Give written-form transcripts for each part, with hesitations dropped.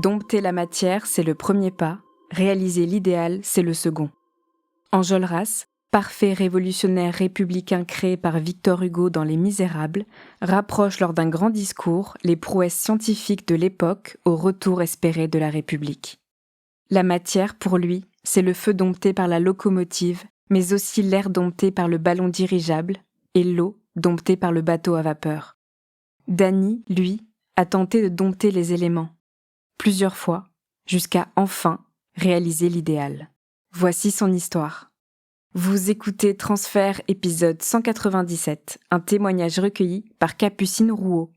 Dompter la matière, c'est le premier pas, réaliser l'idéal, c'est le second. Enjolras, parfait révolutionnaire républicain créé par Victor Hugo dans Les Misérables, rapproche lors d'un grand discours les prouesses scientifiques de l'époque au retour espéré de la République. La matière, pour lui, c'est le feu dompté par la locomotive, mais aussi l'air dompté par le ballon dirigeable, et l'eau domptée par le bateau à vapeur. Dany, lui, a tenté de dompter les éléments, plusieurs fois, jusqu'à enfin réaliser l'idéal. Voici son histoire. Vous écoutez Transfert épisode 197, un témoignage recueilli par Capucine Rouault.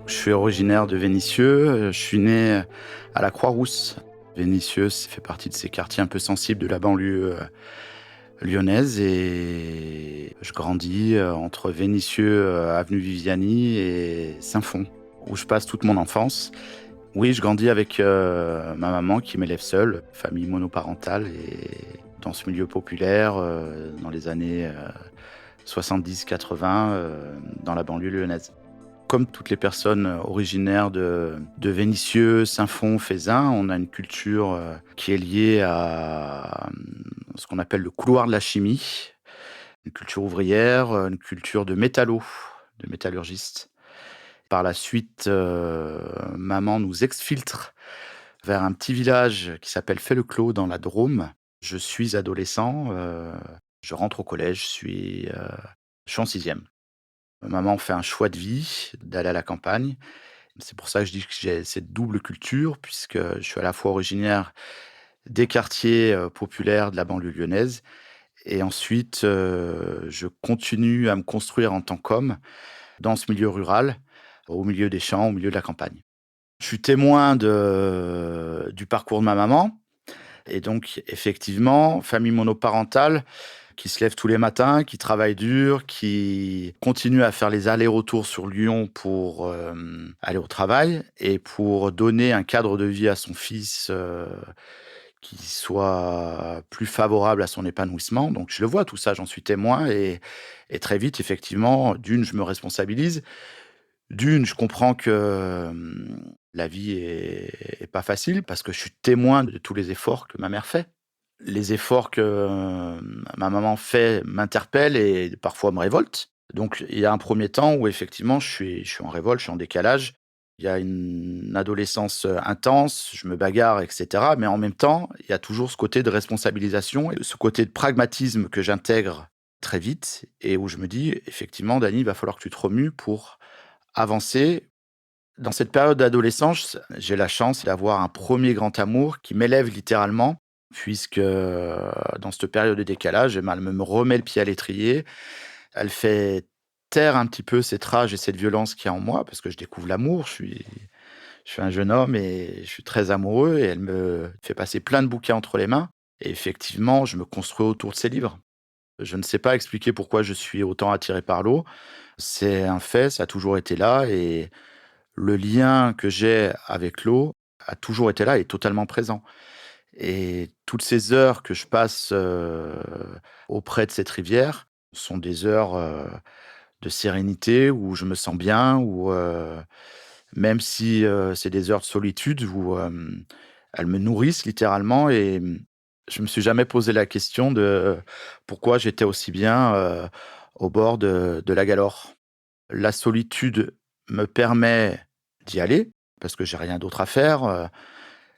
Je suis originaire de Vénissieux, je suis né à la Croix-Rousse. Vénissieux, ça fait partie de ces quartiers un peu sensibles de la banlieue lyonnaise et je grandis entre Vénissieux, avenue Viviani et Saint-Fond, où je passe toute mon enfance. Oui, je grandis avec ma maman qui m'élève seule, famille monoparentale et dans ce milieu populaire dans les années 70-80 dans la banlieue lyonnaise. Comme toutes les personnes originaires de Vénissieux, Saint-Fond, Fézin, on a une culture qui est liée à ce qu'on appelle le couloir de la chimie, une culture ouvrière, une culture de métallo, de métallurgiste. Par la suite, maman nous exfiltre vers un petit village qui s'appelle Fay-le-Clos dans la Drôme. Je suis adolescent, je rentre au collège, je suis en 6e. Maman fait un choix de vie, d'aller à la campagne. C'est pour ça que je dis que j'ai cette double culture, puisque je suis à la fois originaire des quartiers populaires de la banlieue lyonnaise, et ensuite je continue à me construire en tant qu'homme dans ce milieu rural, au milieu des champs, au milieu de la campagne. Je suis témoin du parcours de ma maman, et donc effectivement, famille monoparentale, qui se lève tous les matins, qui travaille dur, qui continue à faire les allers-retours sur Lyon pour aller au travail et pour donner un cadre de vie à son fils qui soit plus favorable à son épanouissement. Donc je le vois tout ça, j'en suis témoin et très vite, effectivement, d'une, je me responsabilise. D'une, je comprends que la vie est pas facile parce que je suis témoin de tous les efforts que ma mère fait. Les efforts que ma maman fait m'interpellent et parfois me révoltent. Donc il y a un premier temps où effectivement je suis en révolte, je suis en décalage. Il y a une adolescence intense, je me bagarre, et cetera. Mais en même temps, il y a toujours ce côté de responsabilisation et ce côté de pragmatisme que j'intègre très vite et où je me dis: «Effectivement, Dany, il va falloir que tu te remues pour avancer». Dans cette période d'adolescence, j'ai la chance d'avoir un premier grand amour qui m'élève littéralement, puisque dans cette période de décalage, eh ben, elle me remet le pied à l'étrier. Elle fait taire un petit peu cette rage et cette violence qu'il y a en moi, parce que je découvre l'amour. Je suis un jeune homme et je suis très amoureux, et elle me fait passer plein de bouquins entre les mains. Et effectivement, je me construis autour de ces livres. Je ne sais pas expliquer pourquoi je suis autant attiré par l'eau. C'est un fait, ça a toujours été là, et le lien que j'ai avec l'eau a toujours été là et totalement présent. Et toutes ces heures que je passe auprès de cette rivière sont des heures de sérénité où je me sens bien, où même si c'est des heures de solitude où elles me nourrissent littéralement, et je me suis jamais posé la question de pourquoi j'étais aussi bien au bord de la Galore. La solitude me permet d'y aller parce que j'ai rien d'autre à faire,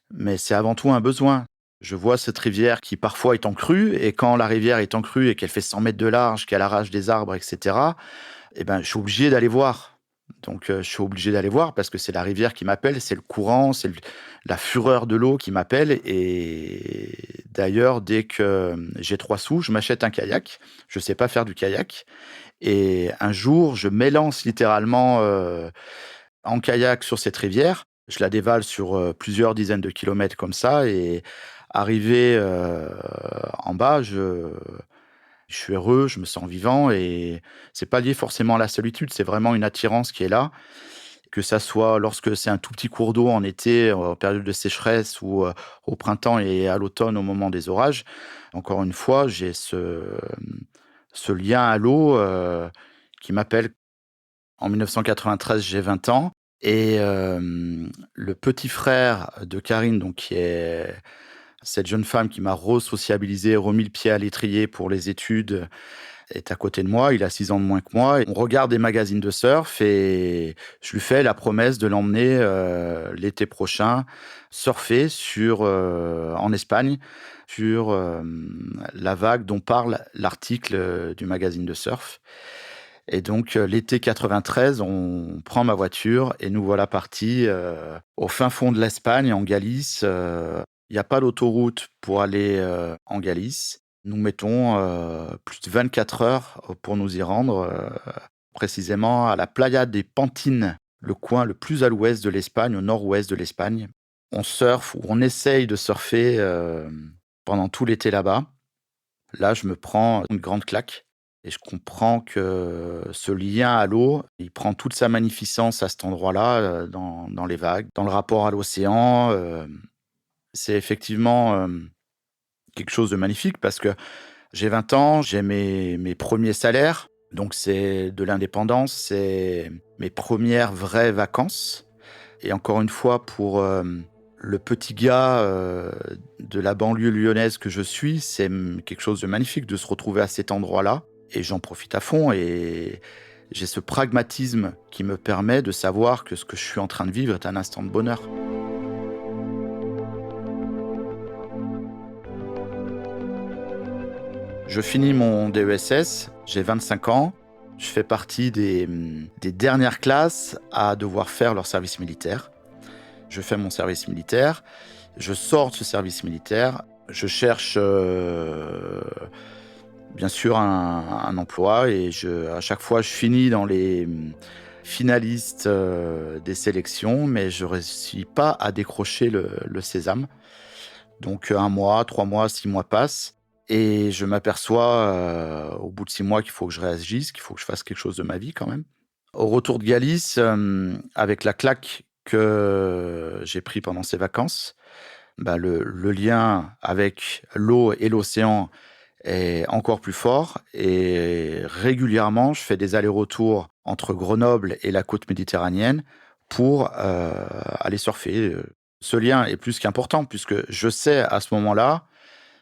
mais c'est avant tout un besoin. Je vois cette rivière qui parfois est en crue, et quand la rivière est en crue et qu'elle fait 100 mètres de large, qu'elle arrache des arbres, et cetera, eh ben, je suis obligé d'aller voir. Donc je suis obligé d'aller voir parce que c'est la rivière qui m'appelle, c'est le courant, c'est la fureur de l'eau qui m'appelle. Et d'ailleurs, dès que j'ai 3 sous, je m'achète un kayak. Je sais pas faire du kayak, et un jour, je m'élance littéralement en kayak sur cette rivière. Je la dévale sur plusieurs dizaines de kilomètres comme ça, et arrivé en bas, je suis heureux, je me sens vivant, et c'est pas lié forcément à la solitude, c'est vraiment une attirance qui est là. que ça soit lorsque c'est un tout petit cours d'eau en été, en période de sécheresse ou, au printemps et à l'automne au moment des orages. Encore une fois, j'ai ce lien à l'eau, qui m'appelle. En 1993, j'ai 20 ans et le petit frère de Karine, donc qui est cette jeune femme qui m'a re-sociabilisé, remis le pied à l'étrier pour les études, est à côté de moi. Il a 6 ans de moins que moi. On regarde des magazines de surf et je lui fais la promesse de l'emmener, l'été prochain surfer en Espagne, sur, la vague dont parle l'article, du magazine de surf. Et donc, l'été 93, on prend ma voiture et nous voilà partis, au fin fond de l'Espagne, en Galice. Il y a pas d'autoroute pour aller, en Galice. Nous mettons, plus de 24 heures, pour nous y rendre, précisément à la Playa des Pantines, le coin le plus à l'ouest de l'Espagne, au nord-ouest de l'Espagne. On surfe ou on essaye de surfer, pendant tout l'été là-bas. Là, je me prends une grande claque et je comprends que ce lien à l'eau, il prend toute sa magnificence à cet endroit-là, dans les vagues, dans le rapport à l'océan. C'est effectivement, quelque chose de magnifique parce que j'ai 20 ans, j'ai mes 1ers salaires, donc c'est de l'indépendance, c'est mes premières vraies vacances et encore une fois pour, le petit gars, de la banlieue lyonnaise que je suis, c'est, quelque chose de magnifique de se retrouver à cet endroit-là et j'en profite à fond et j'ai ce pragmatisme qui me permet de savoir que ce que je suis en train de vivre est un instant de bonheur. Je finis mon DESS, j'ai 25 ans, je fais partie des dernières classes à devoir faire leur service militaire. Je fais mon service militaire, je sors de ce service militaire, je cherche, bien sûr un emploi et à chaque fois, je finis dans les, finalistes, des sélections, mais je réussis pas à décrocher le sésame. Donc, 1 mois, 3 mois, 6 mois passent et je m'aperçois, au bout de 6 mois qu'il faut que je réagisse, qu'il faut que je fasse quelque chose de ma vie quand même. Au retour de Galice, avec la claque que j'ai pris pendant ces vacances, bah, le lien avec l'eau et l'océan est encore plus fort et régulièrement, je fais des allers-retours entre Grenoble et la côte méditerranéenne pour, aller surfer. Ce lien est plus qu'important puisque je sais à ce moment-là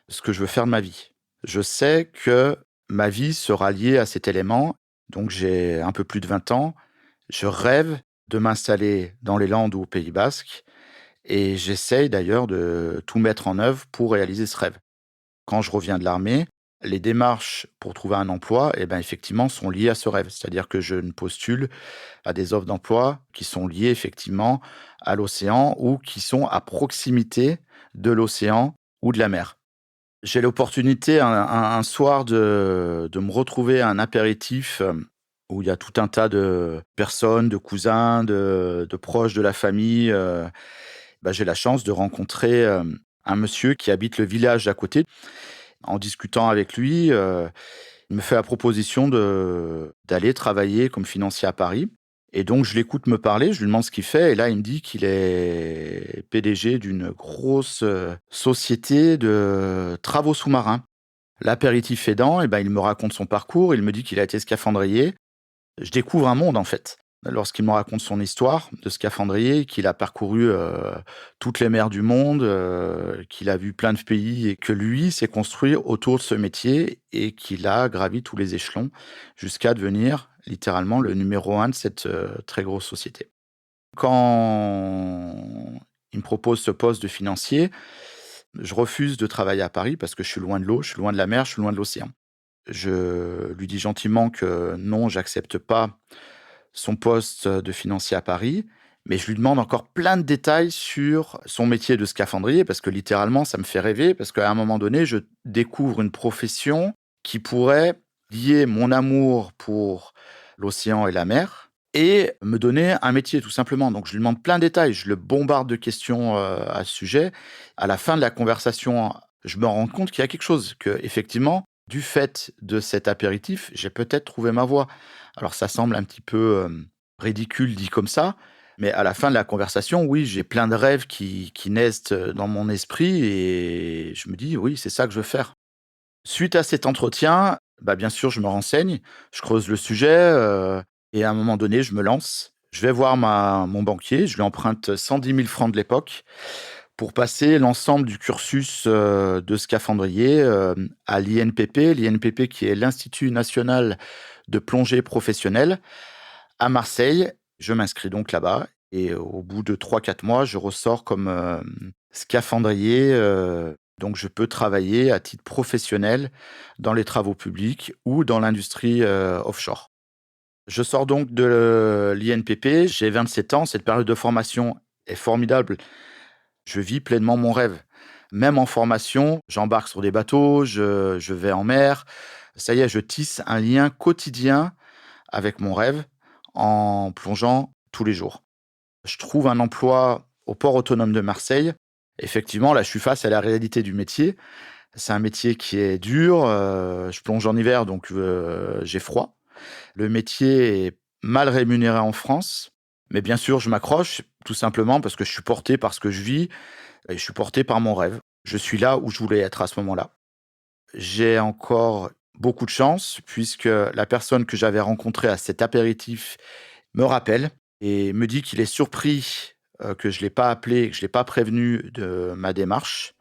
ce que je veux faire de ma vie. Je sais que ma vie sera liée à cet élément, donc j'ai un peu plus de 20 ans. Je rêve de m'installer dans les Landes ou au Pays basque et j'essaye d'ailleurs de tout mettre en œuvre pour réaliser ce rêve. Quand je reviens de l'armée, les démarches pour trouver un emploi, eh ben, effectivement, sont liées à ce rêve. C'est-à-dire que je ne postule à des offres d'emploi qui sont liées effectivement à l'océan ou qui sont à proximité de l'océan ou de la mer. J'ai l'opportunité un soir de me retrouver à un apéritif, où il y a tout un tas de personnes, de cousins, de proches de la famille. Bah, j'ai la chance de rencontrer, un monsieur qui habite le village d'à côté. En discutant avec lui, il me fait la proposition d'aller travailler comme financier à Paris et donc je l'écoute me parler, je lui demande ce qu'il fait et là, il me dit qu'il est PDG d'une grosse, société de travaux sous-marins. L'apéritif aidant et ben, il me raconte son parcours, il me dit qu'il a été scaphandrier. Je découvre un monde, en fait, lorsqu'il me raconte son histoire de scaphandrier, qu'il a parcouru, toutes les mers du monde, qu'il a vu plein de pays et que lui s'est construit autour de ce métier et qu'il a gravi tous les échelons jusqu'à devenir littéralement le numéro un de cette, très grosse société. Quand il me propose ce poste de financier, je refuse de travailler à Paris parce que je suis loin de l'eau, je suis loin de la mer, je suis loin de l'océan. Je lui dis gentiment que non, j'accepte pas son poste de financier à Paris, mais je lui demande encore plein de détails sur son métier de scaphandrier parce que littéralement, ça me fait rêver parce qu'à un moment donné, je découvre une profession qui pourrait lier mon amour pour l'océan et la mer et me donner un métier tout simplement. Donc je lui demande plein de détails, je le bombarde de questions, à ce sujet. À la fin de la conversation, je me rends compte qu'il y a quelque chose, que effectivement, du fait de cet apéritif, j'ai peut-être trouvé ma voie. Alors ça semble un petit peu, ridicule dit comme ça, Mais à la fin de la conversation, oui, j'ai plein de rêves qui naissent dans mon esprit et je me dis: «Oui, c'est ça que je veux faire». Suite à cet entretien, bah, bien sûr, je me renseigne, je creuse le sujet, et à un moment donné, je me lance. Je vais voir mon banquier, je lui emprunte 110 000 francs de l'époque pour passer l'ensemble du cursus, de scaphandrier, à l'INPP. L'INPP qui est l'Institut national de plongée professionnelle à Marseille. Je m'inscris donc là-bas et au bout de 3 4 mois, je ressors comme, scaphandrier, donc je peux travailler à titre professionnel dans les travaux publics ou dans l'industrie, offshore. Je sors donc de l'INPP, j'ai 27 ans, cette période de formation est formidable. Je vis pleinement mon rêve. Même en formation, j'embarque sur des bateaux, je vais en mer. Ça y est, je tisse un lien quotidien avec mon rêve en plongeant tous les jours. Je trouve un emploi au port autonome de Marseille. Effectivement, là, je suis face à la réalité du métier. C'est un métier qui est dur, je plonge en hiver donc j'ai froid. Le métier est mal rémunéré en France, mais bien sûr, je m'accroche tout simplement parce que je suis porté par ce que je vis et je suis porté par mon rêve. Je suis là où je voulais être à ce moment-là. J'ai encore beaucoup de chance puisque la personne que j'avais rencontrée à cet apéritif me rappelle et me dit qu'il est surpris, que je l'ai pas appelé, que je l'ai pas prévenu de ma démarche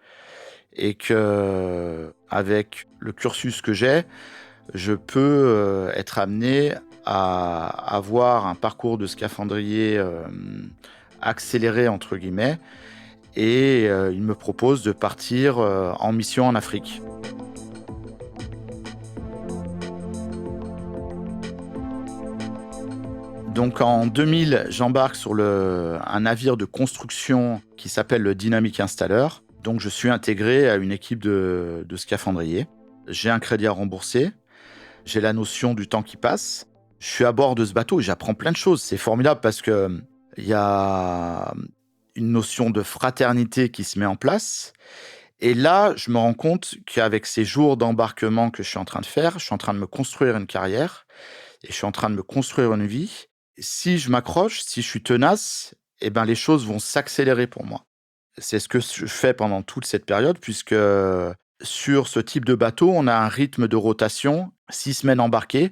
et qu'avec le cursus que j'ai, je peux, être amené à avoir un parcours de scaphandrier, «accéléré» entre guillemets et il me propose de partir, en mission en Afrique. Donc en 2000, j'embarque sur un navire de construction qui s'appelle le Dynamic Installer. Donc je suis intégré à une équipe de scaphandriers. J'ai un crédit à rembourser, j'ai la notion du temps qui passe. Je suis à bord de ce bateau et j'apprends plein de choses. C'est formidable parce que il y a une notion de fraternité qui se met en place. Et là, je me rends compte qu'avec ces jours d'embarquement que je suis en train de faire, je suis en train de me construire une carrière et je suis en train de me construire une vie. Si je m'accroche, si je suis tenace, eh ben, les choses vont s'accélérer pour moi. C'est ce que je fais pendant toute cette période puisque sur ce type de bateau, on a un rythme de rotation, 6 semaines embarquées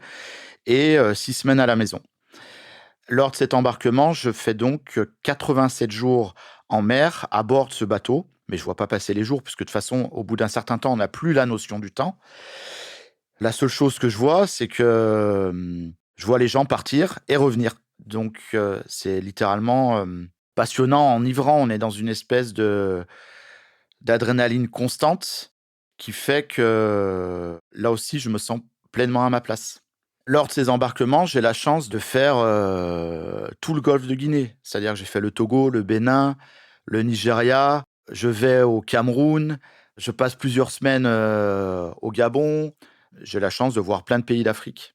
et 6 semaines à la maison. Lors de cet embarquement, je fais donc 87 jours en mer à bord de ce bateau, mais je vois pas passer les jours puisque de toute façon, au bout d'un certain temps, on n'a plus la notion du temps. La seule chose que je vois, c'est que, je vois les gens partir et revenir. Donc c'est littéralement, passionnant, enivrant. On est dans une espèce de d'adrénaline constante qui fait que, là aussi, je me sens pleinement à ma place. Lors de ces embarquements, j'ai la chance de faire, tout le golfe de Guinée. C'est-à-dire que j'ai fait le Togo, le Bénin, le Nigeria, je vais au Cameroun, je passe plusieurs semaines, au Gabon. J'ai la chance de voir plein de pays d'Afrique.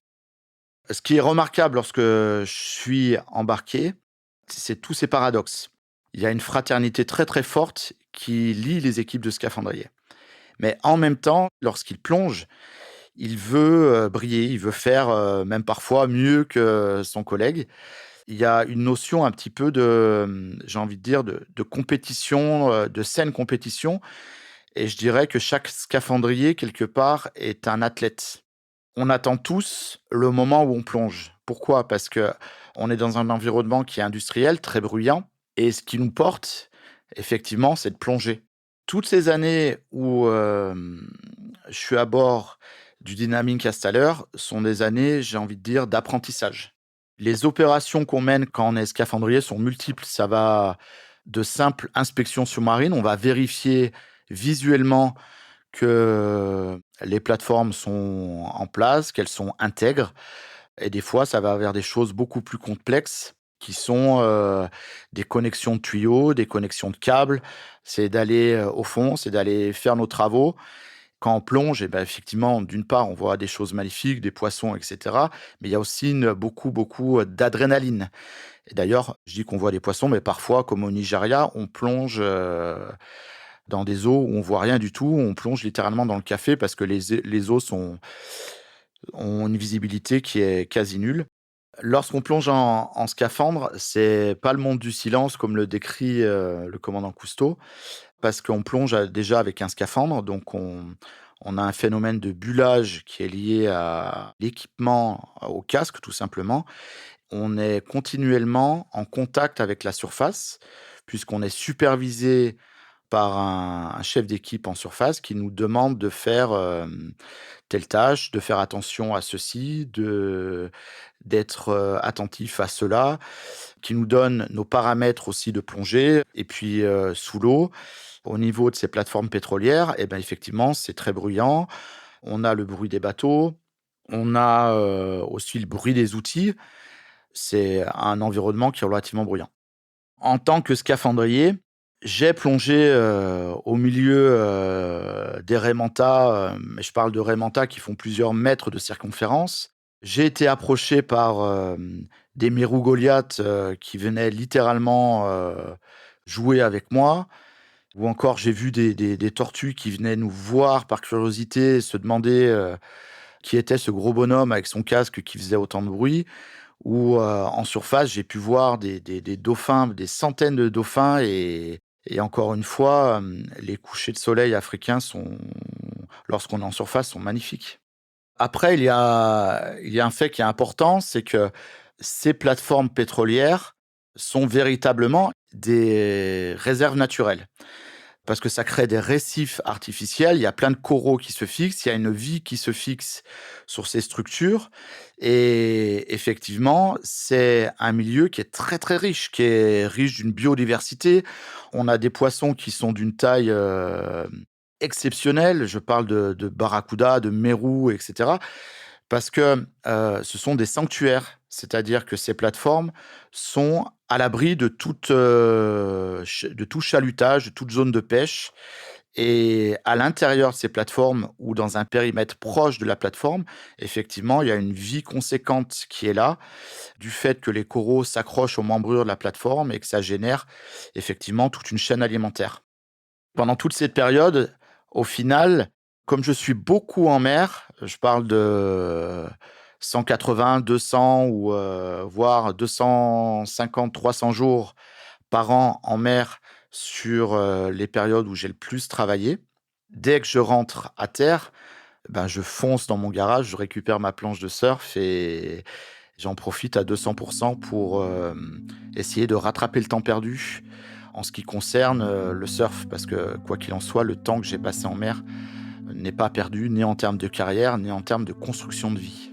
Ce qui est remarquable lorsque je suis embarqué, c'est tous ces paradoxes. Il y a une fraternité très, très forte qui lie les équipes de scaphandriers. Mais en même temps, lorsqu'il plonge, il veut, briller, il veut faire, même parfois mieux que son collègue. Il y a une notion un petit peu de, j'ai envie de dire de compétition, de saine compétition et je dirais que chaque scaphandrier quelque part est un athlète. On attend tous le moment où on plonge. Pourquoi? Parce que on est dans un environnement qui est industriel, très bruyant et ce qui nous porte, effectivement, c'est de plonger. Toutes ces années où, je suis à bord du Dynamic Installer sont des années, j'ai envie de dire, d'apprentissage. Les opérations qu'on mène quand on est scaphandrier sont multiples. Ça va de simples inspections sous-marines, on va vérifier visuellement que les plateformes sont en place, qu'elles sont intègres et des fois, ça va vers des choses beaucoup plus complexes qui sont, des connexions de tuyaux, des connexions de câbles. C'est d'aller, au fond, c'est d'aller faire nos travaux. Quand on plonge et ben effectivement, d'une part, on voit des choses magnifiques, des poissons et cetera, mais il y a aussi beaucoup, beaucoup, d'adrénaline et d'ailleurs, je dis qu'on voit des poissons, mais parfois, comme au Nigeria, on plonge, dans des eaux où on voit rien du tout. On plonge littéralement dans le café parce que les eaux ont une visibilité qui est quasi nulle. Lorsqu'on plonge en scaphandre, c'est pas le monde du silence comme le décrit, le commandant Cousteau, parce qu'on plonge déjà avec un scaphandre, donc on a un phénomène de bullage qui est lié à l'équipement, au casque tout simplement. On est continuellement en contact avec la surface, puisqu'on est supervisé par un chef d'équipe en surface qui nous demande de faire, telle tâche, de faire attention à ceci, d'être, attentif à cela, qui nous donne nos paramètres aussi de plongée et puis, sous l'eau, au niveau de ces plateformes pétrolières et ben, effectivement, c'est très bruyant. On a le bruit des bateaux, on a, aussi le bruit des outils. C'est un environnement qui est relativement bruyant. En tant que scaphandrier, j'ai plongé, au milieu, des raies manta, mais je parle de raies manta qui font plusieurs mètres de circonférence. J'ai été approché par, des mérous Goliath, qui venaient littéralement, jouer avec moi, ou encore j'ai vu des tortues qui venaient nous voir par curiosité, se demander, qui était ce gros bonhomme avec son casque qui faisait autant de bruit. Ou, en surface, j'ai pu voir des dauphins, des centaines de dauphins et encore une fois, les couchers de soleil africains sont lorsqu'on est en surface, sont magnifiques. Après, il y a un fait qui est important, c'est que ces plateformes pétrolières sont véritablement des réserves naturelles. Parce que ça crée des récifs artificiels, il y a plein de coraux qui se fixent, il y a une vie qui se fixe sur ces structures et effectivement, c'est un milieu qui est très, très riche, qui est riche d'une biodiversité. On a des poissons qui sont d'une taille, exceptionnelle. Je parle de barracuda, de mérous et cetera. Parce que, ce sont des sanctuaires. C'est-à-dire que ces plateformes sont à l'abri de toute, de tout chalutage, de toute zone de pêche et à l'intérieur de ces plateformes ou dans un périmètre proche de la plateforme, effectivement, il y a une vie conséquente qui est là, du fait que les coraux s'accrochent aux membrures de la plateforme et que ça génère effectivement toute une chaîne alimentaire. Pendant toute cette période, au final, comme je suis beaucoup en mer, je parle de 180, 200 ou voire 250, 300 jours par an en mer sur, les périodes où j'ai le plus travaillé. Dès que je rentre à terre, ben, je fonce dans mon garage, je récupère ma planche de surf et j'en profite à 200 pour, essayer de rattraper le temps perdu en ce qui concerne, le surf. Parce que quoi qu'il en soit, le temps que j'ai passé en mer n'est pas perdu, ni en termes de carrière, ni en termes de construction de vie.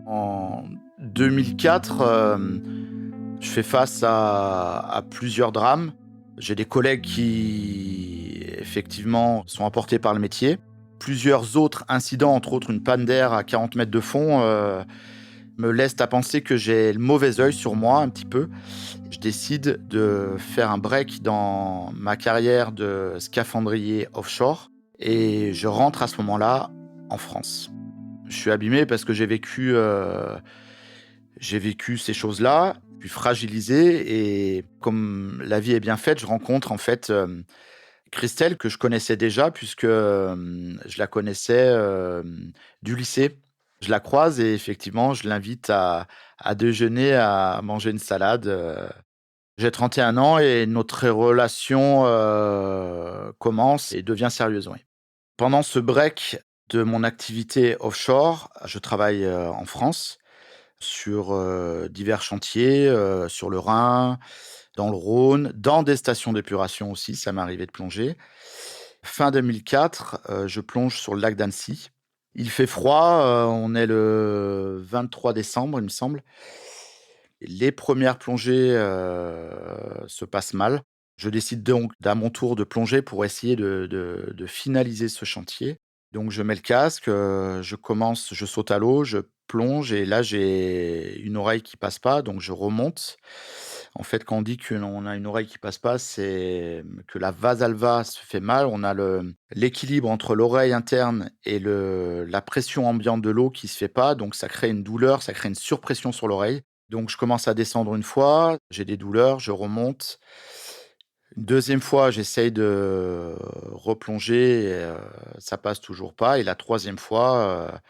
En 2004, je fais face à plusieurs drames. J'ai des collègues qui, effectivement, sont emportés par le métier. Plusieurs autres incidents, entre autres une panne d'air à 40 mètres de fond, me laissent à penser que j'ai le mauvais œil sur moi un petit peu. Je décide de faire un break dans ma carrière de scaphandrier offshore et je rentre à ce moment-là en France. Je suis abîmé parce que j'ai vécu ces choses-là, puis fragilisé et comme la vie est bien faite, je rencontre en fait, Christelle que je connaissais déjà puisque, je la connaissais, du lycée. Je la croise et effectivement, je l'invite à déjeuner, à manger une salade. J'ai 31 ans et notre relation, commence et devient sérieuse, oui. Pendant ce break de mon activité offshore, je travaille, en France sur, divers chantiers, sur le Rhin, dans le Rhône, dans des stations d'épuration aussi, ça m'est arrivé de plonger. Fin 2004, je plonge sur le lac d'Annecy. Il fait froid, on est le 23 décembre, il me semble. Les premières plongées, se passent mal. Je décide donc d'à mon tour de plonger pour essayer de finaliser ce chantier. Donc je mets le casque, je saute à l'eau, je plonge et là j'ai une oreille qui passe pas, donc je remonte. En fait, quand on dit qu'on a une oreille qui passe pas, c'est, que la vasalva se fait mal. On a l'équilibre entre l'oreille interne et la pression ambiante de l'eau qui se fait pas, donc ça crée une douleur, ça crée une surpression sur l'oreille. Donc je commence à descendre une fois, j'ai des douleurs, je remonte. Une 2e fois, j'essaye de replonger et ça passe toujours pas et la 3e fois,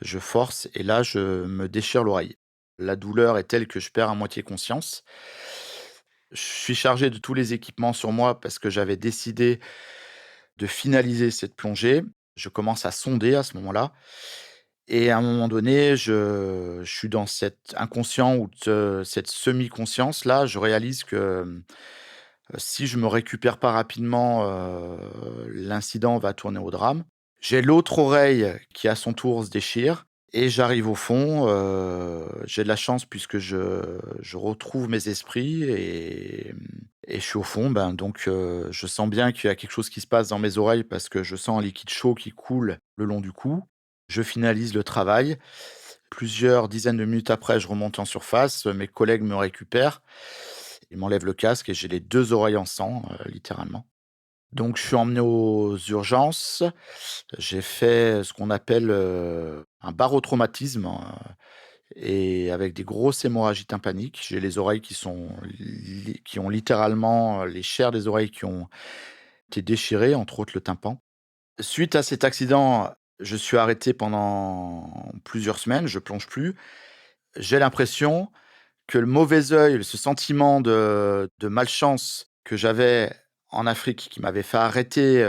je force et là, je me déchire l'oreille. La douleur est telle que je perds à moitié conscience. Je suis chargé de tous les équipements sur moi parce que j'avais décidé de finaliser cette plongée. Je commence à sonder à ce moment-là et à un moment donné, je suis dans cet inconscient ou cette semi-conscience-là. Je réalise que, si je me récupère pas rapidement, l'incident va tourner au drame. J'ai l'autre oreille qui, à son tour, se déchire et j'arrive au fond, j'ai de la chance puisque je retrouve mes esprits et je suis au fond, ben, donc je sens bien qu'il y a quelque chose qui se passe dans mes oreilles parce que je sens un liquide chaud qui coule le long du cou. Je finalise le travail. Plusieurs dizaines de minutes après, je remonte en surface, mes collègues me récupèrent. Ils m'enlèvent le casque et j'ai les 2 oreilles en sang, littéralement. Donc je suis emmené aux urgences. J'ai fait ce qu'on appelle, un barotraumatisme, et avec des grosses hémorragies tympaniques. J'ai les oreilles qui ont littéralement, les chairs des oreilles qui ont été déchirées, entre autres le tympan. Suite à cet accident, je suis arrêté pendant plusieurs semaines, je plonge plus. J'ai l'impression que le mauvais œil, ce sentiment de malchance que j'avais en Afrique, qui m'avait fait arrêter,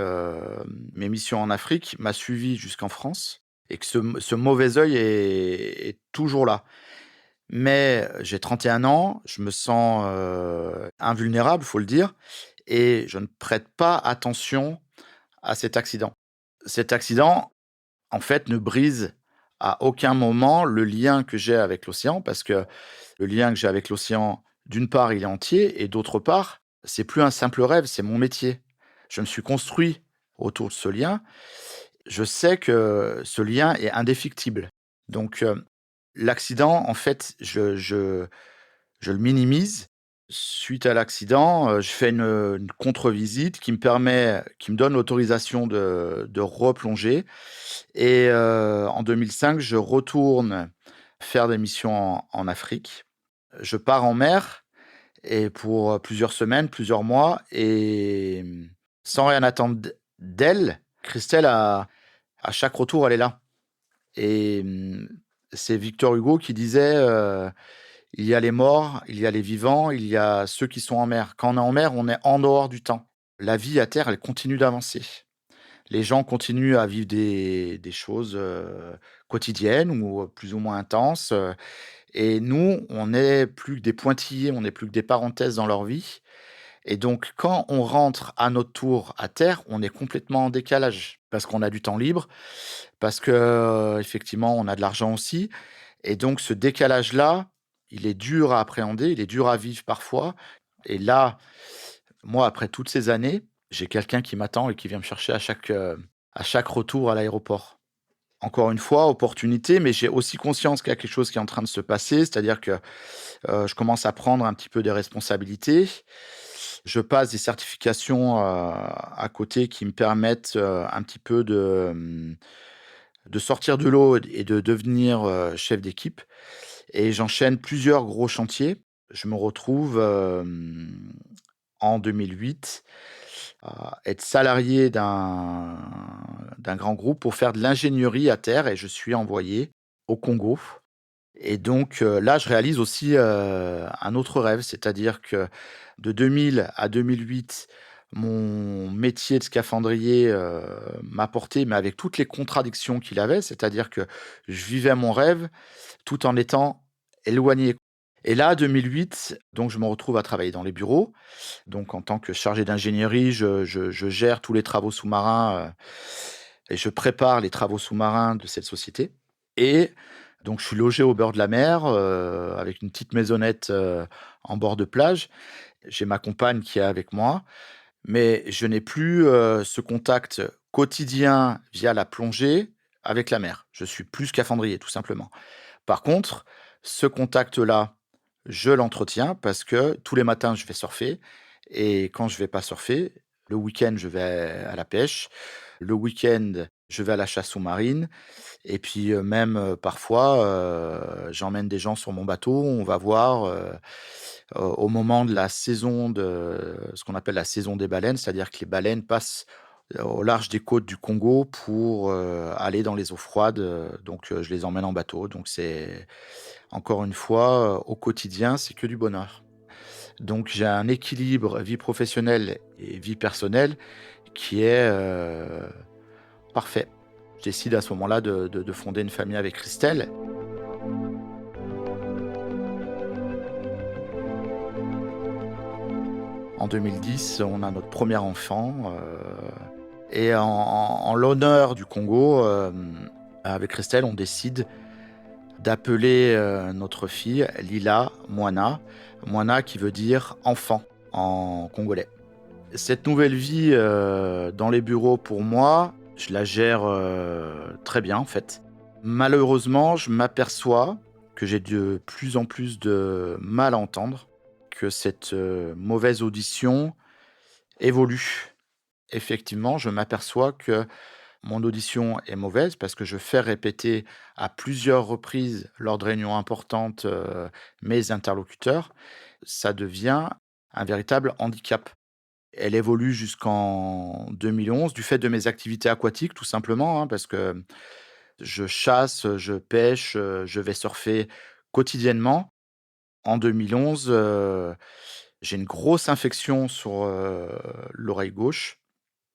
mes missions en Afrique, m'a suivi jusqu'en France et que ce mauvais œil est toujours là. Mais j'ai 31 ans, je me sens, invulnérable, faut le dire et je ne prête pas attention à cet accident. Cet accident, en fait, ne brise à aucun moment le lien que j'ai avec l'océan parce que le lien que j'ai avec l'océan, d'une part, il est entier et d'autre part, c'est plus un simple rêve, c'est mon métier. Je me suis construit autour de ce lien. Je sais que ce lien est indéfectible. Donc, l'accident, en fait, je le minimise. Suite à l'accident, je fais une contre-visite qui me donne l'autorisation de replonger et en 2005, je retourne faire des missions en Afrique. Je pars en mer et pour, plusieurs semaines, plusieurs mois et sans rien attendre d'elle, Christelle à chaque retour, elle est là et c'est Victor Hugo qui disait, «Il y a les morts, il y a les vivants, il y a ceux qui sont en mer». Quand on est en mer, on est en dehors du temps. La vie à terre, elle continue d'avancer. Les gens continuent à vivre des choses, quotidiennes ou plus ou moins intenses, et nous, on n'est plus que des pointillés, on n'est plus que des parenthèses dans leur vie et donc quand on rentre à notre tour à terre, on est complètement en décalage parce qu'on a du temps libre, parce que, effectivement, on a de l'argent aussi et donc ce décalage-là, il est dur à appréhender, il est dur à vivre parfois et là, moi, après toutes ces années, j'ai quelqu'un qui m'attend et qui vient me chercher à chaque retour à l'aéroport. Encore une fois, opportunité, mais j'ai aussi conscience qu'il y a quelque chose qui est en train de se passer, c'est-à-dire que, je commence à prendre un petit peu des responsabilités. Je passe des certifications, à côté qui me permettent, un petit peu de sortir de l'eau et de devenir, chef d'équipe et j'enchaîne plusieurs gros chantiers. Je me retrouve, en 2008 à être salarié d'un grand groupe pour faire de l'ingénierie à terre et je suis envoyé au Congo et donc là, je réalise aussi, un autre rêve, c'est-à-dire que de 2000 à 2008, mon métier de scaphandrier, m'apportait mais avec toutes les contradictions qu'il avait, c'est-à-dire que je vivais mon rêve tout en étant éloigné et là, 2008, donc je me retrouve à travailler dans les bureaux. Donc en tant que chargé d'ingénierie, je gère tous les travaux sous-marins, et je prépare les travaux sous-marins de cette société et donc je suis logé au bord de la mer, avec une petite maisonnette, en bord de plage. J'ai ma compagne qui est avec moi, mais je n'ai plus, ce contact quotidien via la plongée avec la mer. Je suis plus scaphandrier, tout simplement. Par contre, ce contact-là, je l'entretiens parce que tous les matins, je vais surfer et quand je vais pas surfer, le week-end, je vais à la pêche. Le week-end, Je vais à la chasse sous-marine et puis, même, parfois, j'emmène des gens sur mon bateau. On va voir, au moment de la saison de ce qu'on appelle la saison des baleines, c'est-à-dire que les baleines passent, au large des côtes du Congo pour, aller dans les eaux froides, donc je les emmène en bateau. Donc c'est encore une fois, au quotidien, c'est que du bonheur. Donc j'ai un équilibre vie professionnelle et vie personnelle qui est, parfait. Je décide à ce moment-là de fonder une famille avec Christelle. En 2010, on a notre premier enfant, et en l'honneur du Congo, avec Christelle, on décide d'appeler, notre fille Lila Mwana. Mwana qui veut dire «enfant» en congolais. Cette nouvelle vie, dans les bureaux pour moi, je la gère, très bien en fait. Malheureusement, je m'aperçois que j'ai de plus en plus de mal à entendre, que cette, mauvaise audition évolue. Effectivement, je m'aperçois que mon audition est mauvaise parce que je fais répéter à plusieurs reprises lors de réunions importantes, mes interlocuteurs. Ça devient un véritable handicap. Elle évolue jusqu'en 2011 du fait de mes activités aquatiques tout simplement, hein, parce que je chasse, je pêche, je vais surfer quotidiennement. En 2011, j'ai une grosse infection sur, l'oreille gauche.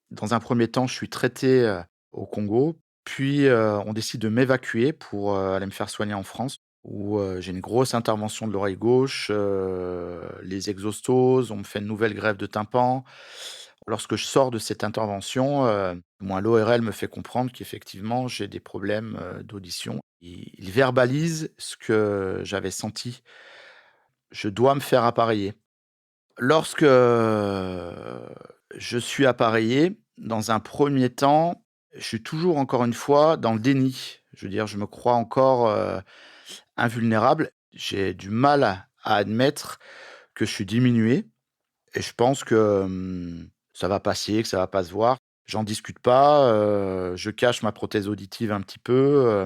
Dans un premier temps, je suis traité, au Congo, puis, on décide de m'évacuer pour, aller me faire soigner en France où, j'ai une grosse intervention de l'oreille gauche, les exostoses, on me fait une nouvelle greffe de tympan. Lorsque je sors de cette intervention, l'ORL me fait comprendre qu'effectivement j'ai des problèmes, d'audition. Il verbalise ce que j'avais senti. Je dois me faire appareiller. Lorsque, je suis appareillé, dans un premier temps, je suis toujours encore une fois dans le déni. Je veux dire, je me crois encore, invulnérable. J'ai du mal à admettre que je suis diminué et je pense que, ça va passer, que ça va pas se voir. J'en discute pas, je cache ma prothèse auditive un petit peu,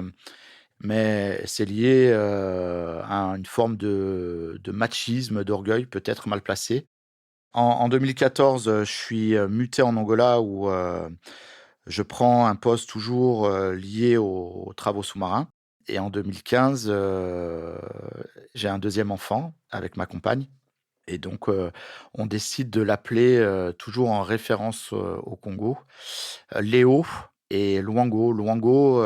mais c'est lié, à une forme de machisme, d'orgueil peut-être mal placé. En 2014, je suis, muté en Angola où, je prends un poste toujours, lié aux travaux sous-marins et en 2015, j'ai un deuxième enfant avec ma compagne et donc, on décide de l'appeler, toujours en référence, au Congo, Léo et Luango. Luango,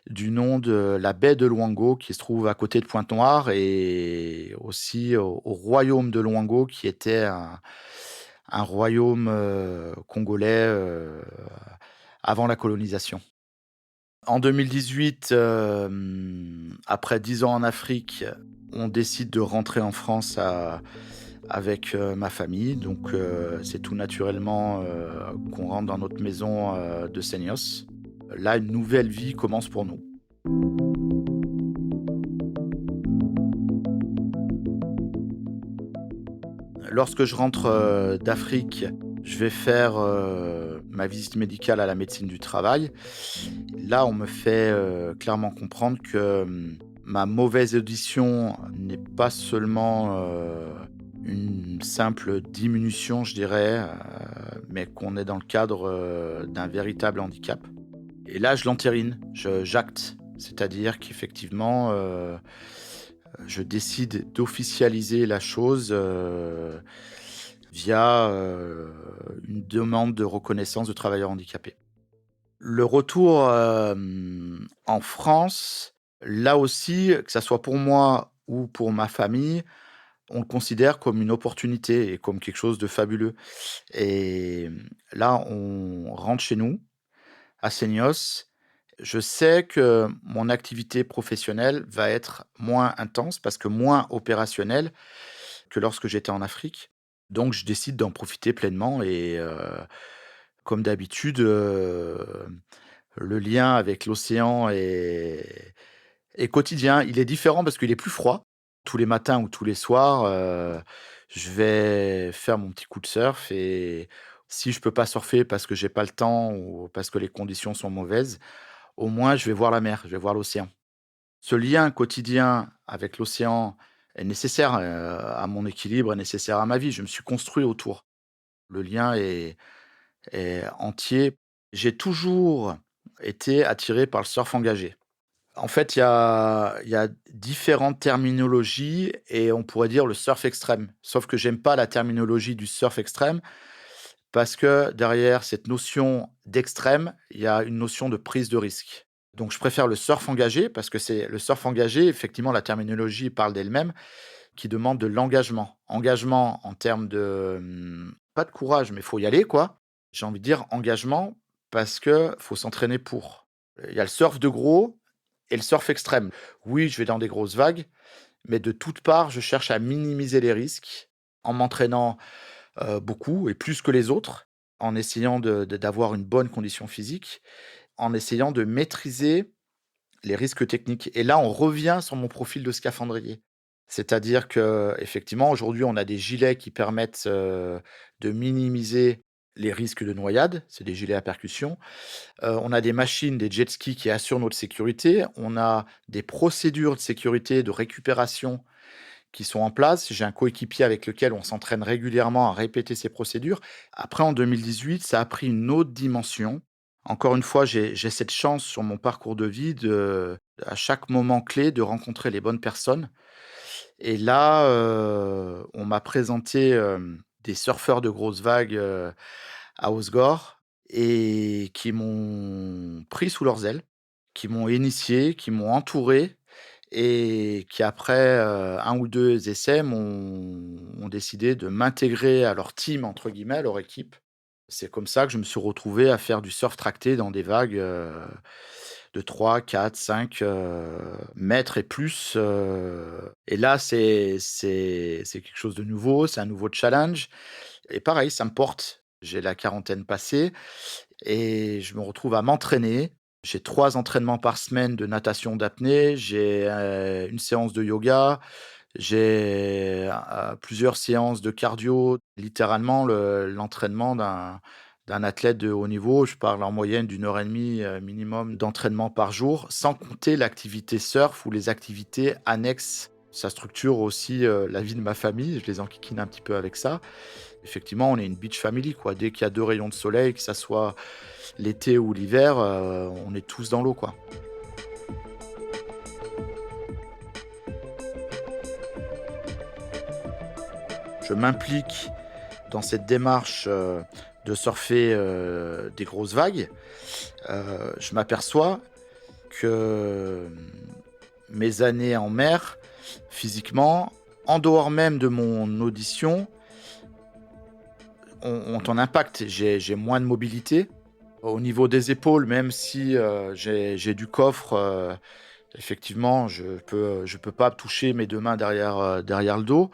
du nom de la baie de Luango qui se trouve à côté de Pointe-Noire et aussi au royaume de Luango qui était un royaume, congolais, avant la colonisation. En 2018, après 10 ans en Afrique, on décide de rentrer en France avec, ma famille. Donc, c'est tout naturellement, qu'on rentre dans notre maison, de Seignos. Là, une nouvelle vie commence pour nous. Lorsque je rentre, d'Afrique, je vais faire, ma visite médicale à la médecine du travail. Là, on me fait, clairement comprendre que, ma mauvaise audition n'est pas seulement, une simple diminution, je dirais, mais qu'on est dans le cadre, d'un véritable handicap. Et là, je l'entérine, j'acte. C'est-à-dire qu'effectivement, je décide d'officialiser la chose, via, une demande de reconnaissance de travailleurs handicapés. Le retour, en France, là aussi, que ça soit pour moi ou pour ma famille, on le considère comme une opportunité et comme quelque chose de fabuleux et là, on rentre chez nous, à Seignos. Je sais que mon activité professionnelle va être moins intense parce que moins opérationnelle que lorsque j'étais en Afrique. Donc je décide d'en profiter pleinement et comme d'habitude, le lien avec l'océan est quotidien. Il est différent parce qu'il est plus froid. Tous les matins ou tous les soirs, je vais faire mon petit coup de surf et Si je peux pas surfer parce que j'ai pas le temps ou parce que les conditions sont mauvaises, au moins je vais voir la mer, je vais voir l'océan. Ce lien quotidien avec l'océan est nécessaire, à mon équilibre, est nécessaire à ma vie. Je me suis construit autour. Le lien est entier. J'ai toujours été attiré par le surf engagé. En fait, il y a différentes terminologies et on pourrait dire le surf extrême. Sauf que j'aime pas la terminologie du surf extrême parce que derrière cette notion d'extrême, il y a une notion de prise de risque. Donc je préfère le surf engagé parce que c'est le surf engagé, effectivement, la terminologie parle d'elle-même, qui demande de l'engagement. Engagement en termes de, pas de courage, mais il faut y aller, quoi. J'ai envie de dire engagement parce que faut s'entraîner pour. Il y a le surf de gros et le surf extrême. Oui, je vais dans des grosses vagues, mais de toutes parts, je cherche à minimiser les risques en m'entraînant, beaucoup et plus que les autres, en essayant d'avoir une bonne condition physique, en essayant de maîtriser les risques techniques. Et là, on revient sur mon profil de scaphandrier. C'est-à-dire que effectivement, aujourd'hui, on a des gilets qui permettent, de minimiser les risques de noyade, c'est des gilets à percussion. On a des machines, des jet skis qui assurent notre sécurité. On a des procédures de sécurité, de récupération qui sont en place. J'ai un coéquipier avec lequel on s'entraîne régulièrement à répéter ces procédures. Après, en 2018, ça a pris une autre dimension. Encore une fois, j'ai cette chance sur mon parcours de vie de à chaque moment clé, de rencontrer les bonnes personnes et là, on m'a présenté, des surfeurs de grosses vagues, à Osgore et qui m'ont pris sous leurs ailes, qui m'ont initié, qui m'ont entouré et qui après, 1 ou 2 essais ont décidé de m'intégrer à leur «team» entre guillemets, à leur équipe. C'est comme ça que je me suis retrouvé à faire du surf tracté dans des vagues, de 3, 4, 5 mètres et plus, et là, c'est quelque chose de nouveau, c'est un nouveau challenge et pareil, ça me porte. J'ai la quarantaine passée et je me retrouve à m'entraîner. J'ai 3 entraînements par semaine de natation d'apnée, j'ai, 1 séance de yoga, j'ai, plusieurs séances de cardio. Littéralement l'entraînement d'un athlète de haut niveau, je parle en moyenne d'1 heure et demie, minimum d'entraînement par jour, sans compter l'activité surf ou les activités annexes. Ça structure aussi, la vie de ma famille, je les enquiquine un petit peu avec ça. Effectivement, on est une beach family, quoi. Dès qu'il y a 2 rayons de soleil, que ça soit l'été ou l'hiver, on est tous dans l'eau, quoi. Je m'implique dans cette démarche, de surfer, des grosses vagues. Je m'aperçois que, mes années en mer, physiquement, en dehors même de mon audition, ont un impact. J'ai moins de mobilité. Au niveau des épaules, même si, j'ai du coffre, effectivement, je peux pas toucher mes 2 mains derrière le dos.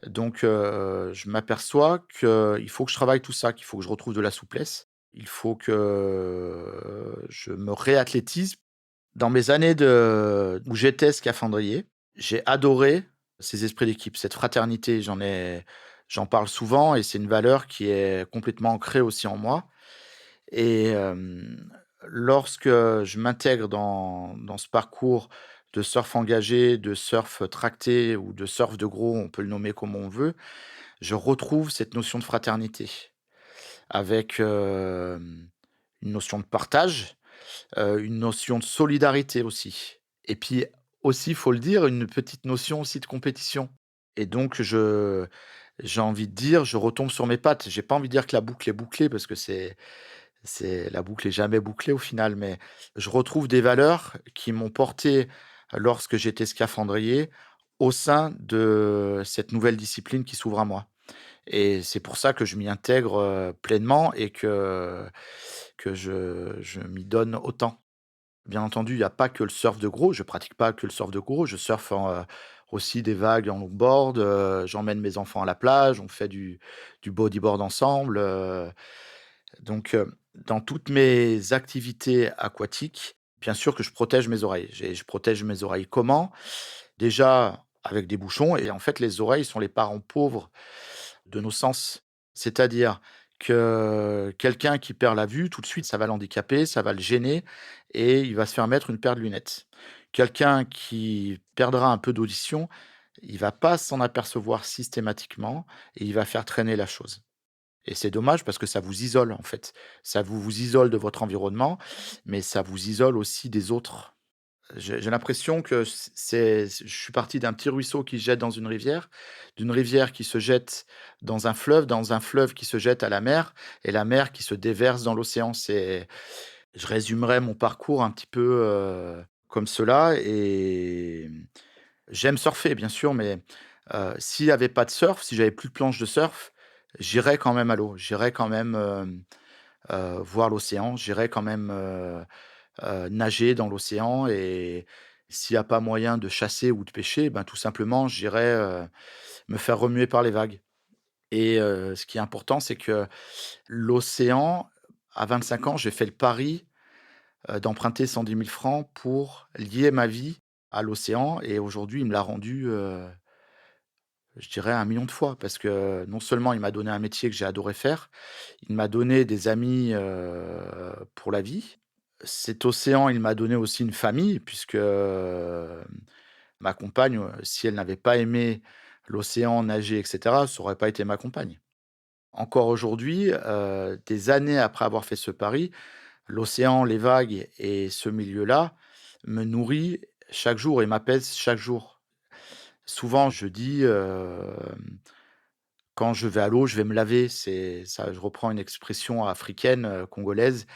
Donc, je m'aperçois qu'il faut que je travaille tout ça, qu'il faut que je retrouve de la souplesse. Il faut que je me réathlétise. Dans mes années où j'étais scaphandrier, j'ai adoré ces esprits d'équipe, cette fraternité. J'en parle souvent et c'est une valeur qui est complètement ancrée aussi en moi et lorsque je m'intègre dans ce parcours de surf engagé, de surf tracté ou de surf de gros, on peut le nommer comme on veut, je retrouve cette notion de fraternité avec, une notion de partage, une notion de solidarité aussi et puis aussi, il faut le dire, une petite notion aussi de compétition et donc j'ai envie de dire, je retombe sur mes pattes. J'ai pas envie de dire que la boucle est bouclée parce que c'est la boucle est jamais bouclée au final, mais je retrouve des valeurs qui m'ont porté lorsque j'étais scaphandrier au sein de cette nouvelle discipline qui s'ouvre à moi et c'est pour ça que je m'y intègre, pleinement et que je m'y donne autant. Bien entendu, il y a pas que le surf de gros, je pratique pas que le surf de gros, je surfe aussi des vagues en longboard, j'emmène mes enfants à la plage, on fait du bodyboard ensemble, donc dans toutes mes activités aquatiques, bien sûr que je protège mes oreilles. Je protège mes oreilles comment? Déjà avec des bouchons et en fait les oreilles sont les parents pauvres de nos sens. C'est-à-dire que quelqu'un qui perd la vue, tout de suite, ça va l'handicaper, ça va le gêner et il va se faire mettre une paire de lunettes. Quelqu'un qui perdra un peu d'audition, il va pas s'en apercevoir systématiquement et il va faire traîner la chose. Et c'est dommage parce que ça vous isole, en fait. Ça vous isole de votre environnement, mais ça vous isole aussi des autres. J'ai l'impression que je suis parti d'un petit ruisseau qui se jette dans une rivière, d'une rivière qui se jette dans un fleuve qui se jette à la mer et la mer qui se déverse dans l'océan. Je résumerais mon parcours un petit peu, comme cela et j'aime surfer bien sûr, mais, s'il y avait pas de surf, si j'avais plus de planche de surf, j'irais quand même à l'eau. J'irais quand même, voir l'océan. J'irais quand même, nager dans l'océan et s'il y a pas moyen de chasser ou de pêcher, ben, tout simplement, j'irais, me faire remuer par les vagues et ce qui est important, c'est que l'océan, à 25 ans, j'ai fait le pari, d'emprunter 110 000 francs pour lier ma vie à l'océan et aujourd'hui, il me l'a rendu, je dirais 1 million de fois parce que non seulement il m'a donné un métier que j'ai adoré faire, il m'a donné des amis, pour la vie. Cet océan, il m'a donné aussi une famille puisque, ma compagne, si elle n'avait pas aimé l'océan, nager et cetera, ça aurait pas été ma compagne. Encore aujourd'hui, des années après avoir fait ce pari, l'océan, les vagues et ce milieu-là me nourrit chaque jour et m'apaise chaque jour. Souvent je dis, quand je vais à l'eau, je vais me laver. C'est ça, je reprends une expression africaine, congolaise.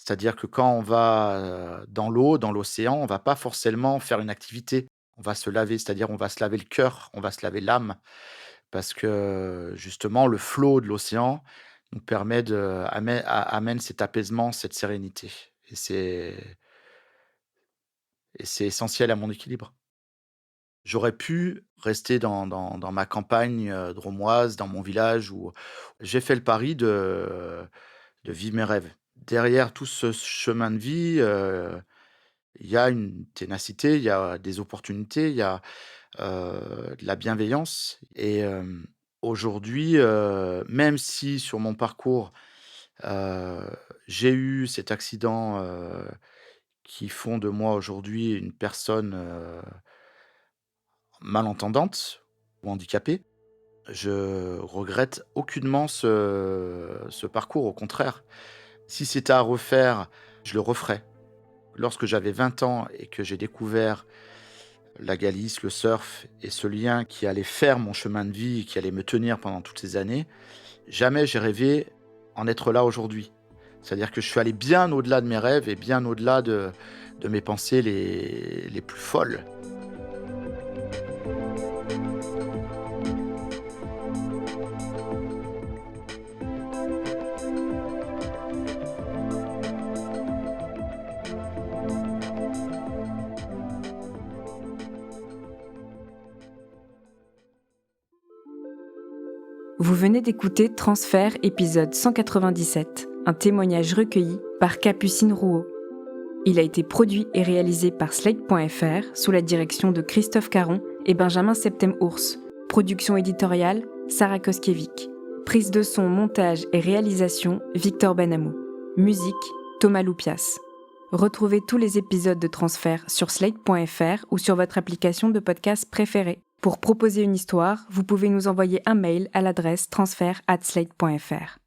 C'est-à-dire que quand on va, dans l'eau, dans l'océan, on va pas forcément faire une activité. On va se laver, c'est-à-dire on va se laver le cœur, on va se laver l'âme parce que justement le flot de l'océan nous permet amène cet apaisement, cette sérénité et c'est essentiel à mon équilibre. J'aurais pu rester dans ma campagne, drômoise, dans mon village où j'ai fait le pari de vivre mes rêves. Derrière tout ce chemin de vie, il y a une ténacité, il y a des opportunités, il y a, de la bienveillance et aujourd'hui, même si sur mon parcours, heu, j'ai eu cet accident, qui font de moi aujourd'hui une personne, malentendante ou handicapée. Je regrette aucunement ce parcours, au contraire. Si c'était à refaire, je le referais. Lorsque j'avais 20 ans et que j'ai découvert la Galice, le surf et ce lien qui allait faire mon chemin de vie, qui allait me tenir pendant toutes ces années, jamais j'ai rêvé en être là aujourd'hui. C'est-à-dire que je suis allé bien au-delà de mes rêves et bien au-delà de mes pensées les plus folles. Vous venez d'écouter Transfert épisode 197, un témoignage recueilli par Capucine Rouault. Il a été produit et réalisé par Slate.fr sous la direction de Christophe Caron et Benjamin Septem-Ours. Production éditoriale, Sarah Koskiewicz. Prise de son, montage et réalisation, Victor Benamou. Musique, Thomas Loupias. Retrouvez tous les épisodes de Transfert sur Slate.fr ou sur votre application de podcast préférée. Pour proposer une histoire, vous pouvez nous envoyer un mail à l'adresse transfert@slate.fr.